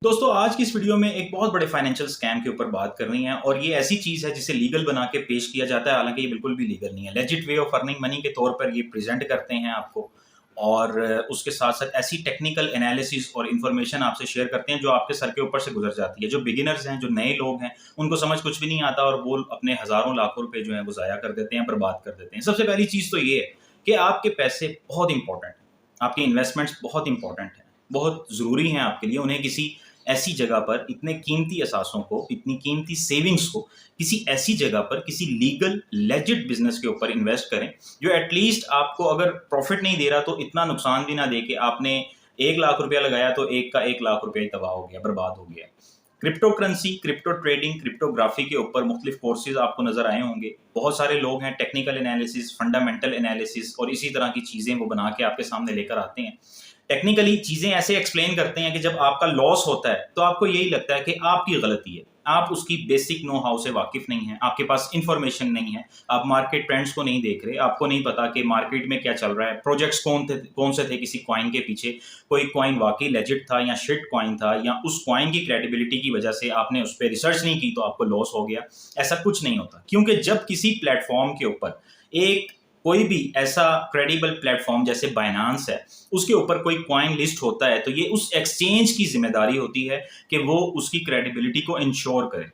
दोस्तों आज की इस वीडियो में एक बहुत बड़े फाइनेंशियल स्कैम के ऊपर बात करनी है और ये ऐसी चीज है जिसे लीगल बना के पेश किया जाता है। हालांकि ये बिल्कुल भी लीगल नहीं है। Legit way of earning money के तौर पर ये प्रेजेंट करते हैं आपको और उसके साथ साथ ऐसी टेक्निकल एनालिसिस और इन्फॉर्मेशन आपसे शेयर करते हैं जो आपके सर के ऊपर से गुजर जाती है। जो बिगिनर्स हैं, जो नए लोग हैं, उनको समझ कुछ भी नहीं आता और वो अपने हजारों लाखों रुपए जो है वो जाया कर देते हैं, बर्बाद कर देते हैं। सबसे पहली चीज तो ये है कि आपके पैसे बहुत इंपॉर्टेंट है, आपके इन्वेस्टमेंट्स बहुत इंपॉर्टेंट है, बहुत जरूरी हैं आपके लिए। उन्हें किसी ऐसी जगह पर इतने कीमती असासों को, इतनी कीमती सेविंग्स को किसी ऐसी जगह पर, किसी लीगल लेजिट बिजनेस के ऊपर इन्वेस्ट करें जो एटलीस्ट आपको अगर प्रॉफिट नहीं दे रहा तो इतना नुकसान भी ना दे कि आपने 1 लाख रुपया लगाया तो एक का 1 लाख रुपया ही तबाह हो गया, बर्बाद हो गया। Crypto currency, crypto trading, cryptography के ऊपर मुख्तलिफ कोर्सेज आपको नजर आए होंगे। बहुत सारे लोग हैं टेक्निकल एनालिसिस, फंडामेंटल एनालिसिस और इसी तरह की चीजें वो बना के आपके सामने लेकर आते हैं। टेक्निकली चीजें ऐसे एक्सप्लेन करते हैं कि जब आपका लॉस होता है तो आपको यही लगता है कि आपकी गलती है, आप उसकी बेसिक नो हाउ से वाकिफ नहीं है, आपके पास इंफॉर्मेशन नहीं है, आप मार्केट ट्रेंड्स को नहीं देख रहे, आपको नहीं पता कि मार्केट में क्या चल रहा है, प्रोजेक्ट्स कौन से थे किसी कॉइन के पीछे, कोई कॉइन वाकई लेजिट था या शिट कॉइन था, या उस कॉइन की क्रेडिबिलिटी की वजह से आपने उस पर रिसर्च नहीं की तो आपको लॉस हो गया। ऐसा कुछ नहीं होता, क्योंकि जब किसी प्लेटफॉर्म के ऊपर एक कोई भी ऐसा क्रेडिबल प्लेटफॉर्म जैसे बाइनांस है, उसके ऊपर कोई कॉइन लिस्ट होता है तो ये उस एक्सचेंज की जिम्मेदारी होती है कि वो उसकी क्रेडिबिलिटी को इंश्योर करे।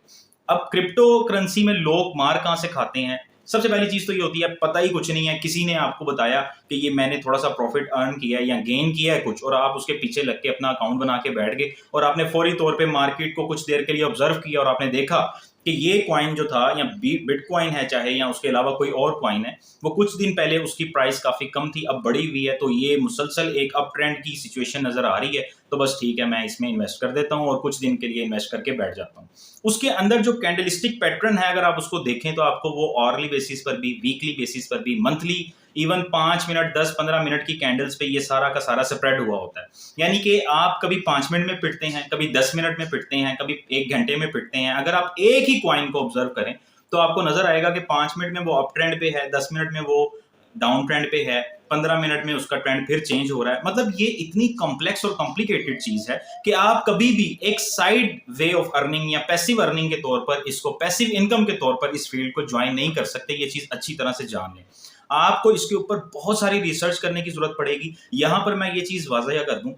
अब क्रिप्टो करेंसी में लोग मार कहां से खाते हैं? सबसे पहली चीज तो ये होती है, पता ही कुछ नहीं है, किसी ने आपको बताया कि ये मैंने थोड़ा सा प्रॉफिट अर्न किया है या गेन किया है कुछ, और आप उसके पीछे लग के अपना अकाउंट बना के बैठ गए और आपने फौरी तौर पे मार्केट को कुछ देर के लिए ऑब्जर्व किया और आपने देखा कि ये कॉइन जो था, या बिटकॉइन है चाहे, या उसके अलावा कोई और कॉइन है, वो कुछ दिन पहले उसकी प्राइस काफी कम थी, अब बढ़ी हुई है, तो ये मुसलसल एक अप ट्रेंड की सिचुएशन नजर आ रही है, तो बस ठीक है मैं इसमें इन्वेस्ट कर देता हूँ और कुछ दिन के लिए इन्वेस्ट करके बैठ जाता हूँ। उसके अंदर जो कैंडलस्टिक पैटर्न है, अगर आप उसको देखें तो आपको वो ऑरली बेसिस पर भी, वीकली बेसिस पर भी, मंथली, इवन 5 मिनट 10-15 मिनट की कैंडल्स पे ये सारा का सारा स्प्रेड हुआ होता है। यानी कि आप कभी 5 मिनट में पिटते हैं, कभी 10 मिनट में पिटते हैं, कभी 1 घंटे में पिटते हैं। अगर आप एक ही क्वाइन को ऑब्जर्व करें तो आपको नजर आएगा कि 5 मिनट में वो अप ट्रेंड पे है, 10 मिनट में वो डाउन ट्रेंड पे है, 15 मिनट में उसका ट्रेंड फिर चेंज हो रहा है। मतलब ये इतनी कॉम्प्लेक्स और कॉम्प्लिकेटेड चीज है कि आप कभी भी एक साइड वे ऑफ अर्निंग या पैसिव अर्निंग के तौर पर, इसको पैसिव इनकम के तौर पर इस फील्ड को ज्वाइन नहीं कर सकते। ये चीज अच्छी तरह से जान लें। आपको इसके ऊपर बहुत सारी रिसर्च करने की जरूरत पड़ेगी। यहां पर मैं ये चीज वाज़ह कर दूं,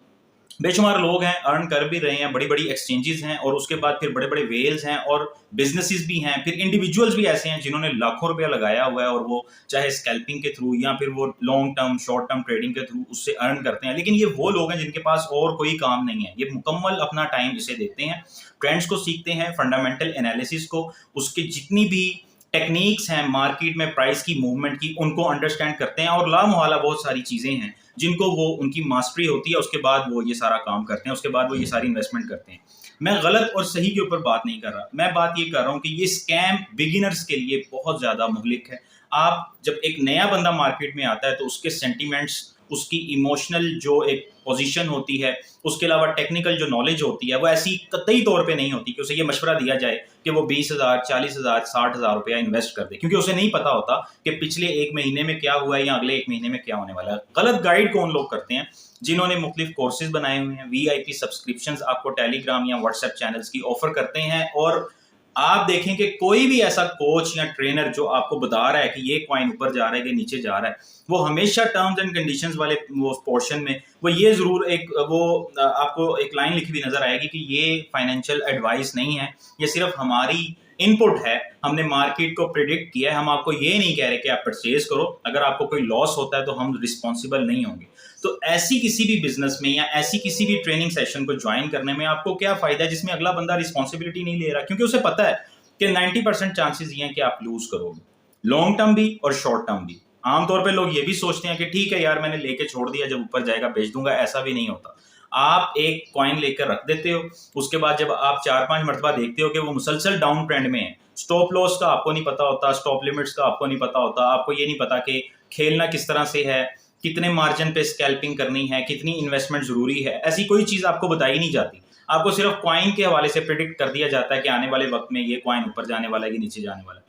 बेशुमार लोग हैं, अर्न कर भी रहे हैं, बड़ी बड़ी एक्सचेंजेस हैं, और उसके बाद फिर बड़े बड़े वेल्स हैं और बिजनेसेस भी हैं, फिर इंडिविजुअल्स भी ऐसे हैं जिन्होंने लाखों रुपया लगाया हुआ है और वो चाहे स्कैल्पिंग के थ्रू या फिर वो long term short term trading के थ्रू उससे अर्न करते हैं। लेकिन ये वो लोग हैं जिनके पास और कोई काम नहीं है, ये मुकम्मल अपना टाइम इसे देते हैं, ट्रेंड्स को सीखते हैं, फंडामेंटल एनालिसिस को, उसके जितनी भी टेक्निक्स हैं मार्केट में प्राइस की मूवमेंट की, उनको अंडरस्टैंड करते हैं, और लामोहला बहुत सारी चीजें हैं जिनको वो, उनकी मास्टरी होती है, उसके बाद वो ये सारा काम करते हैं, उसके बाद वो ये सारी इन्वेस्टमेंट करते हैं। मैं गलत और सही के ऊपर बात नहीं कर रहा, मैं बात ये कर रहा हूँ कि ये स्कैम बिगिनर्स के लिए बहुत ज्यादा मुहलिक है। आप जब एक नया बंदा मार्केट में आता है तो उसके सेंटिमेंट्स, उसकी इमोशनल जो एक पोजीशन होती है, उसके अलावा टेक्निकल जो नॉलेज होती है, वो ऐसी कतई तौर पे नहीं होती कि उसे ये मशवरा दिया जाए कि वो 20,000, 40,000, 60,000 रुपया इन्वेस्ट कर दे, क्योंकि उसे नहीं पता होता कि पिछले 1 महीने में क्या हुआ है या अगले 1 महीने में क्या होने वाला है। गलत गाइड कौन लोग करते हैं? जिन्होंने मुख्तलिफ कोर्सेज बनाए हुए हैं, वीआईपी सब्सक्रिप्शन आपको टेलीग्राम या व्हाट्सएप चैनल्स की ऑफर करते हैं, और आप देखें कि कोई भी ऐसा कोच या ट्रेनर जो आपको बता रहा है कि ये कॉइन ऊपर जा रहा है कि नीचे जा रहा है, वो हमेशा टर्म्स एंड कंडीशंस वाले वो पोर्शन में वो ये जरूर एक वो आपको एक लाइन लिखी हुई नजर आएगी कि ये फाइनेंशियल एडवाइस नहीं है, ये सिर्फ हमारी इनपुट है, हमने मार्केट को प्रिडिक्ट किया है, हम आपको ये नहीं कह रहे कि आप परचेज करो, अगर आपको कोई लॉस होता है तो हम रिस्पॉन्सिबल नहीं होंगे। तो ऐसी किसी भी बिजनेस में या ऐसी किसी भी ट्रेनिंग सेशन को ज्वाइन करने में आपको क्या फायदा है जिसमें अगला बंदा रिस्पॉन्सिबिलिटी नहीं ले रहा, क्योंकि उसे पता है कि 90% चांसेस ये हैं कि आप लूज करोगे, लॉन्ग टर्म भी और शॉर्ट टर्म भी। आमतौर पे लोग ये भी सोचते हैं कि ठीक है यार मैंने लेके छोड़ दिया, जब ऊपर जाएगा बेच दूंगा, ऐसा भी नहीं होता। आप एक कॉइन लेकर रख देते हो, उसके बाद जब आप 4-5 मरतबा देखते हो कि वो मुसलसल डाउन ट्रेंड में है, स्टॉप लॉस का आपको नहीं पता होता, स्टॉप लिमिट्स का आपको नहीं पता होता, आपको ये नहीं पता कि खेलना किस तरह से है, कितने मार्जिन पे स्कैल्पिंग करनी है, कितनी इन्वेस्टमेंट जरूरी है, ऐसी कोई चीज आपको बताई नहीं जाती। आपको सिर्फ कॉइन के हवाले से प्रिडिक्ट कर दिया जाता है कि आने वाले वक्त में ये कॉइन ऊपर जाने वाला है कि नीचे जाने वाला है।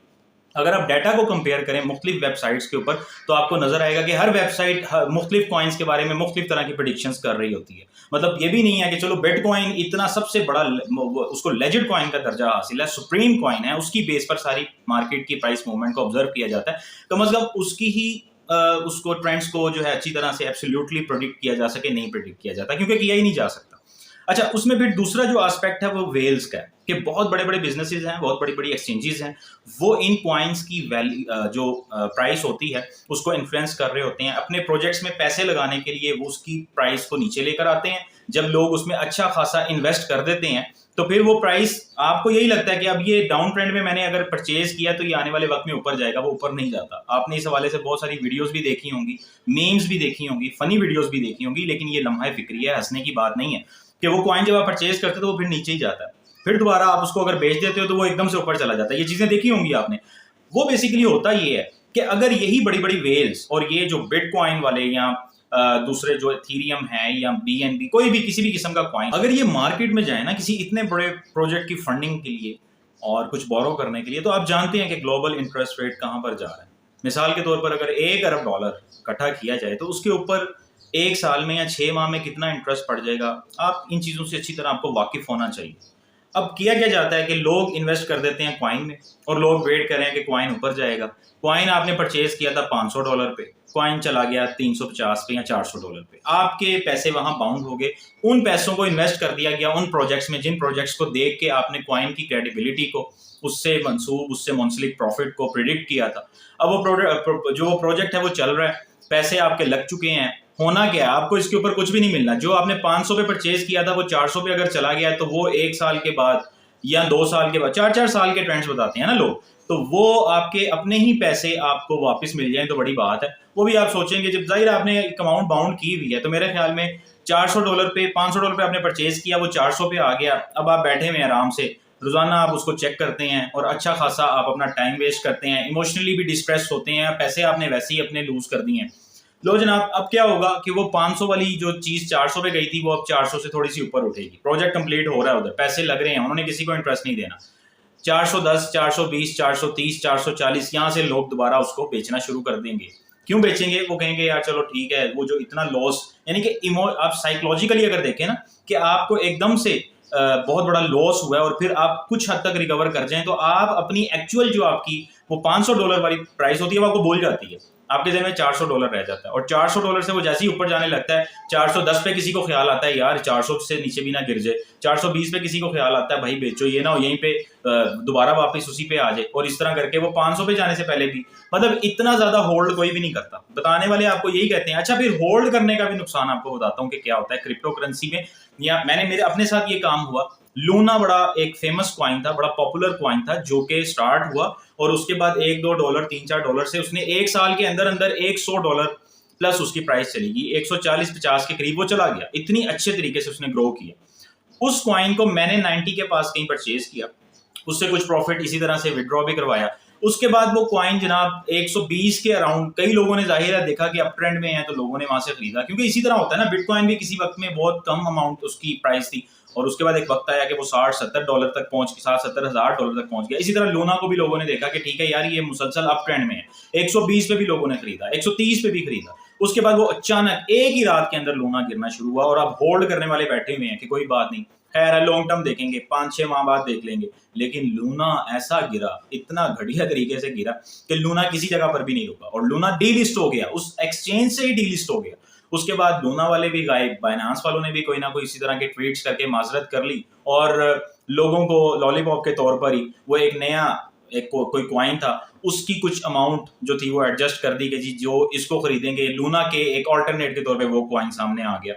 अगर आप डाटा को कंपेयर करें मुख्तलिफ वेबसाइट्स के ऊपर, तो आपको नजर आएगा कि हर वेबसाइट मुख्तलिफ कॉइन्स के बारे में मुख्तलिफ तरह की प्रेडिक्शंस कर रही होती है। मतलब ये भी नहीं है कि चलो बिटकॉइन इतना सबसे बड़ा, उसको लेजेंड कॉइन का दर्जा हासिल है, सुप्रीम कॉइन है, उसकी बेस पर सारी मार्केट की प्राइस मूवमेंट को ऑब्जर्व किया जाता है, कम अज कम उसकी ही उसको ट्रेंड्स को जो है अच्छी तरह से एब्सोल्युटली प्रेडिक्ट किया जा सके, नहीं प्रेडिक्ट किया जाता क्योंकि किया ही नहीं जा सकता। अच्छा, उसमें फिर दूसरा जो एस्पेक्ट है वो वेल्स का है कि बहुत बड़े बड़े बिजनेसेस हैं, बहुत बड़ी बड़ी एक्सचेंजेस हैं, वो इन कॉइन्स की वैल्यू जो प्राइस होती है उसको इन्फ्लुएंस कर रहे होते हैं। अपने प्रोजेक्ट्स में पैसे लगाने के लिए वो उसकी प्राइस को नीचे लेकर आते हैं। जब लोग उसमें अच्छा खासा इन्वेस्ट कर देते हैं तो फिर वो प्राइस, आपको यही लगता है कि अब ये डाउन ट्रेंड में मैंने अगर परचेज किया तो ये आने वाले वक्त में ऊपर जाएगा, वो ऊपर नहीं जाता। आपने इस हवाले से बहुत सारी वीडियोस भी देखी होंगी, मीम्स भी देखी होंगी, फनी वीडियोस भी देखी होंगी, लेकिन ये लम्हा फिक्री है, हंसने की बात नहीं है कि वो कॉइन जब आप परचेज करते हो तो वो फिर नीचे ही जाता है, फिर दोबारा आप उसको अगर बेच देते हो तो वो एकदम से ऊपर चला जाता है। ये चीजें देखी होंगी आपने। वो बेसिकली होता ये है कि अगर यही बड़ी बड़ी वेल्स और ये जो बिटकॉइन वाले या दूसरे जो एथेरियम है या BNB, कोई भी किसी भी किस्म का कॉइन, अगर ये मार्केट में जाए ना किसी इतने बड़े प्रोजेक्ट की फंडिंग के लिए और कुछ बोरो करने के लिए, तो आप जानते हैं कि ग्लोबल इंटरेस्ट रेट कहां पर जा रहा है। मिसाल के तौर पर अगर $1 अरब इकट्ठा किया जाए तो उसके ऊपर एक साल में या 6 माह में कितना इंटरेस्ट पड़ जाएगा, आप इन चीज़ों से अच्छी तरह आपको वाकिफ होना चाहिए। अब किया क्या जाता है कि लोग इन्वेस्ट कर देते हैं कॉइन में और लोग वेट कर रहे हैं कि कॉइन ऊपर जाएगा। कॉइन आपने परचेज किया था $500 पे, कॉइन चला गया $350 पे या $400 पे, आपके पैसे वहां बाउंड हो गए। उन पैसों को इन्वेस्ट कर दिया गया उन प्रोजेक्ट्स में जिन प्रोजेक्ट्स को देख के आपने कॉइन की क्रेडिबिलिटी को, उससे मंसूब, उससे मुंसलिक प्रॉफिट को प्रिडिक्ट किया था। अब वो जो प्रोजेक्ट है वो चल रहा है, पैसे आपके लग चुके हैं, होना क्या है, आपको इसके ऊपर कुछ भी नहीं मिलना। जो आपने 500 पे परचेज किया था वो 400 पे अगर चला गया तो वो 1 साल के बाद या 2 साल के बाद, 4-4 साल के ट्रेंड्स बताते हैं ना लोग, तो वो आपके अपने ही पैसे आपको वापस मिल जाए तो बड़ी बात है। वो भी आप सोचेंगे, जब जाहिर आपने एक अमाउंट बाउंड की हुई है, तो मेरे ख्याल में $400 पे, $500 पे आपने परचेज किया, वो 400 पे आ गया। अब आप बैठे हुए आराम से, रोजाना आप उसको चेक करते हैं और अच्छा खासा आप अपना टाइम वेस्ट करते हैं, इमोशनली भी डिस्ट्रेस होते हैं, पैसे आपने वैसे ही अपने लूज कर दिए हैं। लो जनाब, अब क्या होगा कि वो 500 वाली जो चीज 400 पे गई थी वो अब 400 से थोड़ी सी ऊपर उठेगी। प्रोजेक्ट कंप्लीट हो रहा है, उधर पैसे लग रहे हैं, उन्होंने किसी को इंटरेस्ट नहीं देना। 410, 420, 430, 440, यहाँ से लोग दोबारा उसको बेचना शुरू कर देंगे। क्यों बेचेंगे? वो कहेंगे यार चलो ठीक है, वो जो इतना लॉस, यानी कि आप साइकोलॉजिकली अगर देखें ना कि आपको एकदम से बहुत बड़ा लॉस हुआ है और फिर आप कुछ हद तक रिकवर कर जाएं, तो आप अपनी एक्चुअल जो आपकी वो $500 वाली प्राइस होती है वो आपको भूल जाती है, आपके जेब में $400 रह जाता है। और $400 से वो जैसे ही ऊपर जाने लगता है, 410 पे किसी को ख्याल आता है यार 400 से नीचे भी ना गिर जाए, 420 पे किसी को ख्याल आता है भाई बेचो, ये ना हो यहीं पे दोबारा वापस उसी पे आ जाए, और इस तरह करके वो 500 पे जाने से पहले भी, मतलब इतना ज्यादा होल्ड कोई भी नहीं करता। बताने वाले आपको यही कहते हैं। अच्छा, फिर होल्ड करने का भी नुकसान आपको बताता हूँ कि क्या होता है क्रिप्टो करेंसी में, या मैंने मेरे अपने साथ ये काम हुआ। लूना बड़ा एक फेमस क्वाइन था, बड़ा पॉपुलर क्वाइन था, जो कि स्टार्ट हुआ और उसके बाद $1-2, $3-4 से उसने एक साल के अंदर अंदर $100 प्लस उसकी प्राइस चली गई, 140-50 के करीब वो चला गया। इतनी अच्छे तरीके से उसने ग्रो किया। उस क्वाइन को मैंने 90 के पास कहीं परचेज किया, उससे कुछ प्रॉफिट इसी तरह से विड्रॉ भी करवाया। उसके बाद वो क्वाइन जनाब 120 के अराउंड, कई लोगों ने जाहिर है देखा कि अप ट्रेंड में है तो लोगों ने वहां से खरीदा, क्योंकि इसी तरह होता है ना, बिटकॉइन भी किसी वक्त में बहुत कम अमाउंट उसकी प्राइस थी और उसके बाद एक वक्त आया कि वो $60-70 तक पहुंच गया, $60-70 तक पहुंच गया। इसी तरह लूना को भी लोगों ने देखा कि ठीक है यार ये मुसलसल अप ट्रेंड में है, 120 पे भी लोगों ने खरीदा, 130 पे भी खरीदा। उसके बाद वो अचानक एक ही रात के अंदर लूना गिरना शुरू हुआ और अब होल्ड करने वाले बैठे हुए हैं कि कोई बात नहीं, खैर है, लॉन्ग टर्म देखेंगे, 5-6 माह बाद देख लेंगे। लेकिन लूना ऐसा गिरा, इतना घटिया तरीके से गिरा कि लूना किसी जगह पर भी नहीं रुका और लूना डीलिस्ट हो गया, उस एक्सचेंज से ही डीलिस्ट हो गया। उसके बाद लूना वाले भी गायब, बाइनांस वालों ने भी कोई ना कोई इसी तरह के ट्वीट्स करके माजरत कर ली और लोगों को लॉलीपॉप के तौर पर ही वो एक नया कोई क्वाइन था, उसकी कुछ अमाउंट जो थी वो एडजस्ट कर दी कि जी जो इसको खरीदेंगे, लूना के एक ऑल्टरनेट के तौर पे वो क्वाइन सामने आ गया।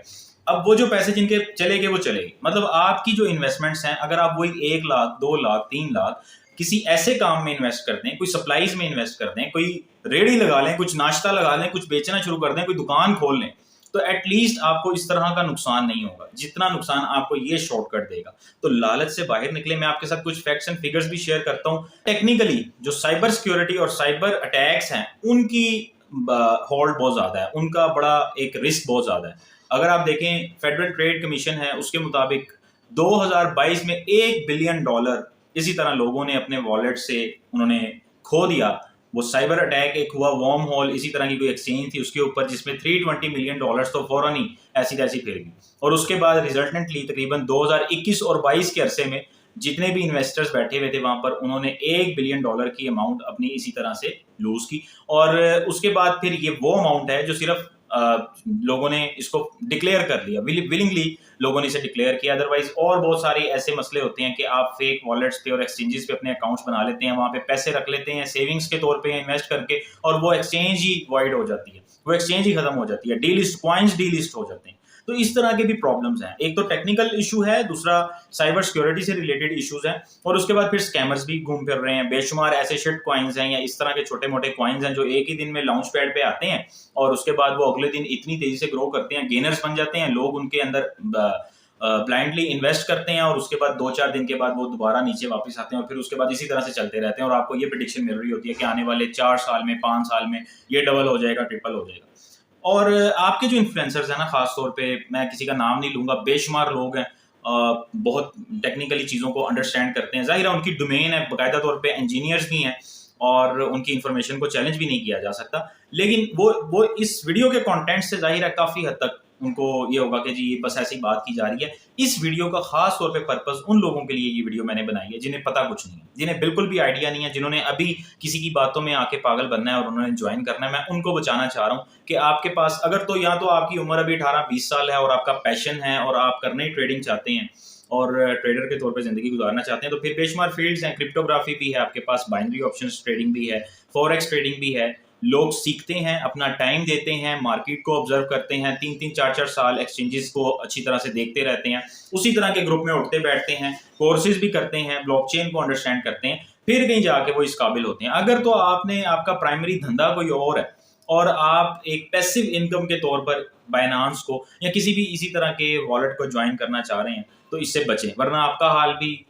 अब वो जो पैसे जिनके चले गए वो चले गए। मतलब आपकी जो इन्वेस्टमेंट्स हैं, अगर आप वही 1 लाख, 2 लाख, 3 लाख किसी ऐसे काम में इन्वेस्ट कर दें, कोई सप्लाईज में इन्वेस्ट कर दें, कोई रेडी लगा लें, कुछ नाश्ता लगा लें, कुछ बेचना शुरू कर दें, कोई दुकान खोल लें, तो एटलीस्ट आपको इस तरह का नुकसान नहीं होगा जितना नुकसान आपको ये शॉर्टकट देगा। तो लालच से बाहर निकले। मैं आपके साथ कुछ फैक्ट्स एंड फिगर्स भी शेयर करता हूँ। टेक्निकली जो साइबर सिक्योरिटी और साइबर अटैक्स हैं उनकी होल्ड बहुत ज्यादा है, उनका बड़ा एक रिस्क बहुत ज्यादा है। अगर आप देखें, फेडरल ट्रेड कमीशन है, उसके मुताबिक 2022 में $1 बिलियन इसी तरह लोगों ने अपने वॉलेट से उन्होंने खो दिया। वो साइबर अटैक एक हुआ, वार्म होल इसी तरह की कोई एक्सचेंज थी उसके ऊपर, जिसमें $320 मिलियन तो फौरन ही ऐसी तैसी फिर गई। और उसके बाद रिजल्टेंटली तकरीबन 2021 और 22 के अरसे में जितने भी इन्वेस्टर्स बैठे हुए थे वहां पर, उन्होंने $1 बिलियन की अमाउंट अपनी इसी तरह से लूज की। और उसके बाद फिर ये वो अमाउंट है जो सिर्फ लोगों ने इसको डिक्लेयर कर लिया, विलिंगली लोगों ने इसे डिक्लेयर किया। अदरवाइज और बहुत सारे ऐसे मसले होते हैं कि आप फेक वॉलेट्स पे और एक्सचेंजेस पे अपने अकाउंट्स बना लेते हैं, वहां पे पैसे रख लेते हैं सेविंग्स के तौर पे इन्वेस्ट करके, और वो एक्सचेंज ही वॉइड हो जाती है, वो एक्सचेंज ही खत्म हो जाती है, डीलिस्ट कॉइन्स डीलिस्ट हो जाते हैं। तो इस तरह के भी प्रॉब्लम्स हैं। एक तो टेक्निकल इशू है, दूसरा साइबर सिक्योरिटी से रिलेटेड इश्यूज हैं, और उसके बाद फिर स्कैमर्स भी घूम फिर रहे हैं। बेशुमार ऐसे शिट कॉइन्स हैं या इस तरह के छोटे मोटे कॉइन्स हैं जो एक ही दिन में लॉन्च पैड पे आते हैं और उसके बाद वो अगले दिन इतनी तेजी से ग्रो करते हैं, गेनर्स बन जाते हैं, लोग उनके अंदर ब्लाइंडली इन्वेस्ट करते हैं और उसके बाद 2-4 दिन के बाद वो दोबारा नीचे वापस आते हैं और फिर उसके बाद इसी तरह से चलते रहते हैं, और आपको ये प्रेडिक्शन मिल रही होती है कि आने वाले 4 साल में, 5 साल में ये डबल हो जाएगा, ट्रिपल हो जाएगा। और आपके जो इन्फ्लुएंसर्स हैं ना, खास तौर पे मैं किसी का नाम नहीं लूंगा, बेशुमार लोग हैं, बहुत टेक्निकली चीज़ों को अंडरस्टैंड करते हैं, जाहिर है उनकी डोमेन है, बाकायदा तौर पे इंजीनियर्स भी हैं और उनकी इन्फॉर्मेशन को चैलेंज भी नहीं किया जा सकता। लेकिन वो इस वीडियो के कंटेंट से जाहिर है काफ़ी हद तक उनको ये होगा कि जी बस ऐसी बात की जा रही है। इस वीडियो का खास तौर पे पर्पस उन लोगों के लिए ये वीडियो मैंने बनाई है जिन्हें पता कुछ नहीं है, जिन्हें बिल्कुल भी आइडिया नहीं है, जिन्होंने अभी किसी की बातों में आके पागल बनना है और उन्होंने ज्वाइन करना है। मैं उनको बचाना चाह रहा हूँ कि आपके पास अगर तो या तो आपकी उम्र अभी 18-20 साल है और आपका पैशन है और आप करने ही ट्रेडिंग चाहते हैं और ट्रेडर के तौर पे जिंदगी गुजारना चाहते हैं, तो फिर बेशुमार फील्ड्स हैं। क्रिप्टोग्राफी भी है आपके पास, बाइनरी ऑप्शंस ट्रेडिंग भी है, फॉरेक्स ट्रेडिंग भी है। लोग सीखते हैं, अपना टाइम देते हैं, मार्केट को ऑब्जर्व करते हैं, 3-3 4-4 साल एक्सचेंजेस को अच्छी तरह से देखते रहते हैं, उसी तरह के ग्रुप में उठते बैठते हैं, कोर्सेज भी करते हैं, ब्लॉकचेन को अंडरस्टैंड करते हैं, फिर कहीं जाके वो इस काबिल होते हैं। अगर तो आपका प्राइमरी धंधा कोई और है और आप एक पैसिव इनकम के तौर पर बाइनांस को या किसी भी इसी तरह के वॉलेट को ज्वाइन करना चाह रहे हैं, तो इससे बचें, वरना आपका हाल भी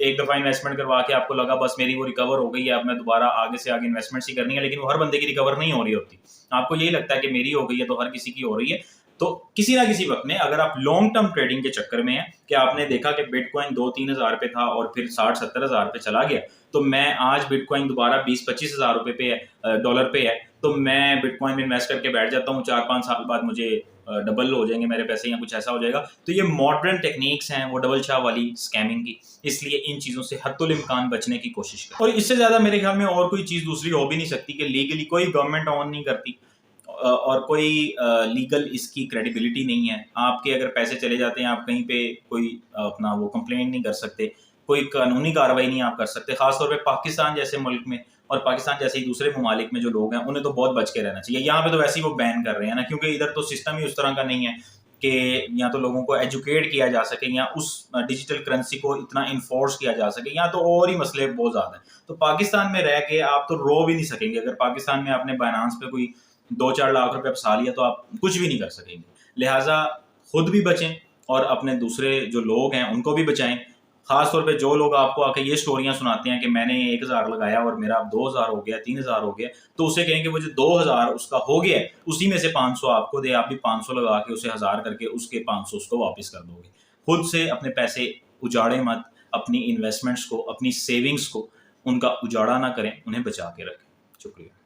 एक दफ़ा इन्वेस्टमेंट करवा के आपको लगा बस मेरी वो रिकवर हो गई है, अब मैं दोबारा आगे से आगे इन्वेस्टमेंट ही करनी है, लेकिन वो हर बंदे की रिकवर नहीं हो रही होती। आपको यही लगता है कि मेरी हो गई है तो हर किसी की हो रही है। तो किसी ना किसी वक्त में अगर आप लॉन्ग टर्म ट्रेडिंग के चक्कर में है कि आपने देखा कि बिटकॉइन 2-3 हज़ार पे था और फिर 60-70 हज़ार पे चला गया, तो मैं आज बिटकॉइन दोबारा 20-25 हज़ार रुपए पे है, डॉलर पे है, तो मैं बिटकॉइन में इन्वेस्ट करके बैठ जाता हूँ, 4-5 साल बाद मुझे डबल हो जाएंगे मेरे पैसे या कुछ ऐसा हो जाएगा। तो ये मॉडर्न टेक्निक्स हैं वो डबल शाह वाली स्कैमिंग की, इसलिए इन चीज़ों से हत्तुल इम्कान बचने की कोशिश करें। और इससे ज़्यादा मेरे ख्याल में और कोई चीज़ दूसरी हो भी नहीं सकती कि लीगली कोई गवर्नमेंट ऑन नहीं करती और कोई लीगल इसकी क्रेडिबिलिटी नहीं है। आपके अगर पैसे चले जाते हैं, आप कहीं पे कोई अपना वो कंप्लेंट नहीं कर सकते, कोई कानूनी कार्रवाई नहीं आप कर सकते। खासतौर पे पाकिस्तान जैसे मुल्क में और पाकिस्तान जैसे ही दूसरे ममालिक में जो लोग हैं उन्हें तो बहुत बच के रहना चाहिए। यहाँ पे तो वैसे ही वो बैन कर रहे हैं ना, क्योंकि इधर तो सिस्टम ही उस तरह का नहीं है कि या तो लोगों को एजुकेट किया जा सके या उस डिजिटल करेंसी को इतना इन्फोर्स किया जा सके, या तो और ही मसले बहुत ज़्यादा हैं। तो पाकिस्तान में रह के आप तो रो भी नहीं सकेंगे। अगर पाकिस्तान में आपने बाइनांस पे कोई 2-4 लाख रुपए फंसा लिया तो आप कुछ भी नहीं कर सकेंगे। लिहाजा खुद भी बचें और अपने दूसरे जो लोग हैं उनको भी बचाएं। खास तौर पे जो लोग आपको आके ये स्टोरियां सुनाते हैं कि मैंने 1000 लगाया और मेरा अब 2000 हो गया, 3000 हो गया, तो उसे कहेंगे वो जो 2000 उसका हो गया है उसी में से 500 आपको दे, आप भी 500 लगा के उसे 1000 करके उसके 500 उसको वापस कर दोगे। खुद से अपने पैसे उजाड़े मत, अपनी इन्वेस्टमेंट्स को, अपनी सेविंग्स को उनका उजाड़ा ना करें, उन्हें बचा के रखें। शुक्रिया।